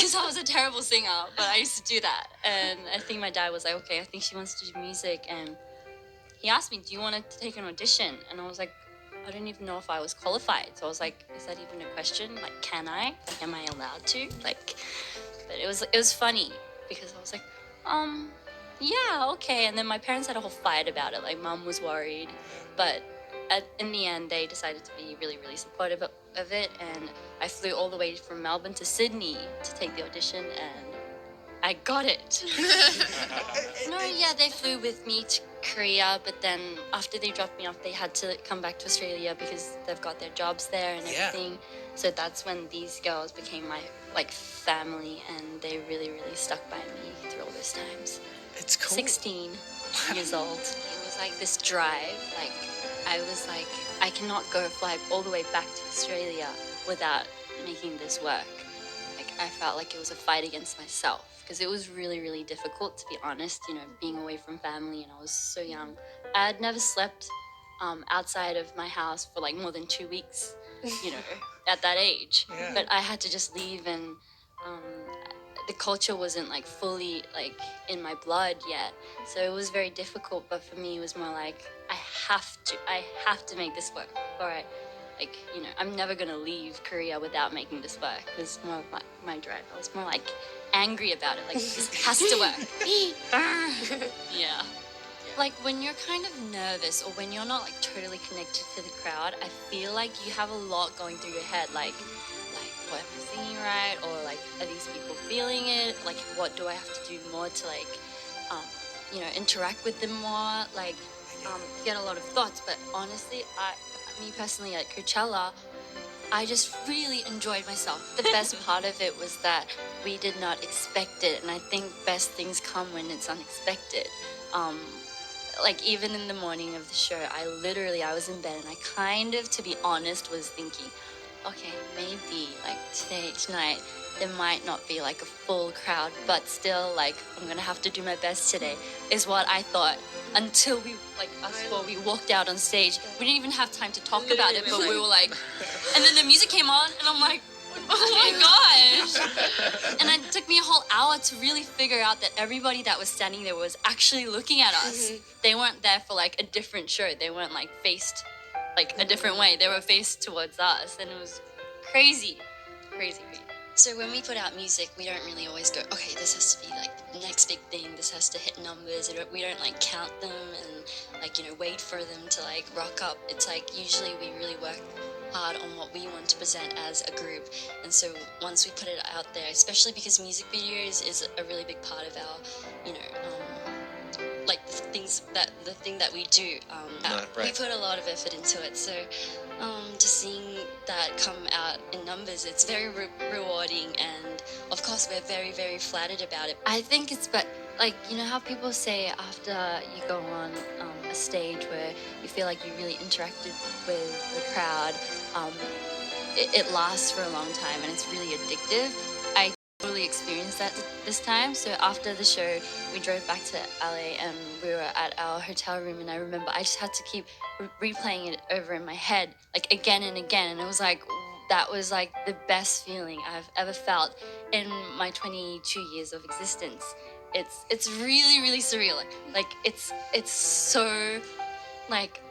because I was a terrible singer, but I used to do that. And I think my dad was like, okay, I think she wants to do music. And he asked me, do you want to take an audition? And I was like, I don't even know if I was qualified. So I was like, is that even a question? Like, can I? Like, am I allowed to? Like, but it was funny because I was like, yeah, okay. And then my parents had a whole fight about it. Like, mum was worried, but in the end, they decided to be really, really supportive of it. And I flew all the way from Melbourne to Sydney to take the audition, and I got it. No, yeah, they flew with me to Korea, but then after they dropped me off, they had to come back to Australia because they've got their jobs there and everything. So that's when these girls became my like family, and they really, really stuck by me through all those times. It's cool. 16 years old. It was like this drive. Like I was like, I cannot fly all the way back to Australia without making this work. Like I felt like it was a fight against myself. Because it was really, really difficult, to be honest, you know, being away from family, and I was so young. I had never slept outside of my house for like more than 2 weeks, you know, at that age. Yeah. But I had to just leave, and the culture wasn't like fully like in my blood yet. So it was very difficult, but for me it was more like, I have to make this work. All right. Like, you know, I'm never going to leave Korea without making this work. It was more of my drive. I was more like angry about it. Like, this has to work. Yeah. Like, when you're kind of nervous or when you're not like totally connected to the crowd, I feel like you have a lot going through your head. Like, what am I singing right? Or like, are these people feeling it? Like, what do I have to do more to like, you know, interact with them more? Like, you get a lot of thoughts. But honestly, me personally at Coachella, I just really enjoyed myself. The best part of it was that we did not expect it, and I think best things come when it's unexpected. Like even in the morning of the show, I was in bed and I kind of, to be honest, was thinking, okay, maybe like tonight, there might not be like a full crowd, but still like I'm gonna have to do my best today, is what I thought. Until we we walked out on stage, we didn't even have time to talk about it, but we were like, and then the music came on, and I'm like, oh my gosh! And it took me a whole hour to really figure out that everybody that was standing there was actually looking at us. They weren't there for like a different show. They weren't like faced like a different way. They were faced towards us, and it was crazy. So when we put out music, we don't really always go, okay, this has to be like the next big thing, this has to hit numbers. We don't like count them and like, you know, wait for them to like rock up. It's like usually we really work hard on what we want to present as a group. And so once we put it out there, especially because music videos is a really big part of our, you know, like the thing that we do. Right. We put a lot of effort into it. So to seeing that come out in numbers, it's very rewarding, and of course we're very, very flattered about it. I think it's like, you know how people say after you go on a stage where you feel like you really interacted with the crowd, it lasts for a long time and it's really addictive. I totally experienced that this time. So after the show, we drove back to LA and we were at our hotel room, and I remember I just had to keep replaying it over in my head, like again and again, and it was like, that was like the best feeling I've ever felt in my 22 years of existence. It's really, really surreal. Like it's so like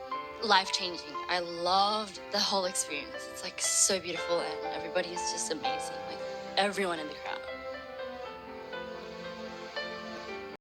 life-changing. I loved the whole experience. It's like so beautiful, and everybody is just amazing. Like everyone in the crowd.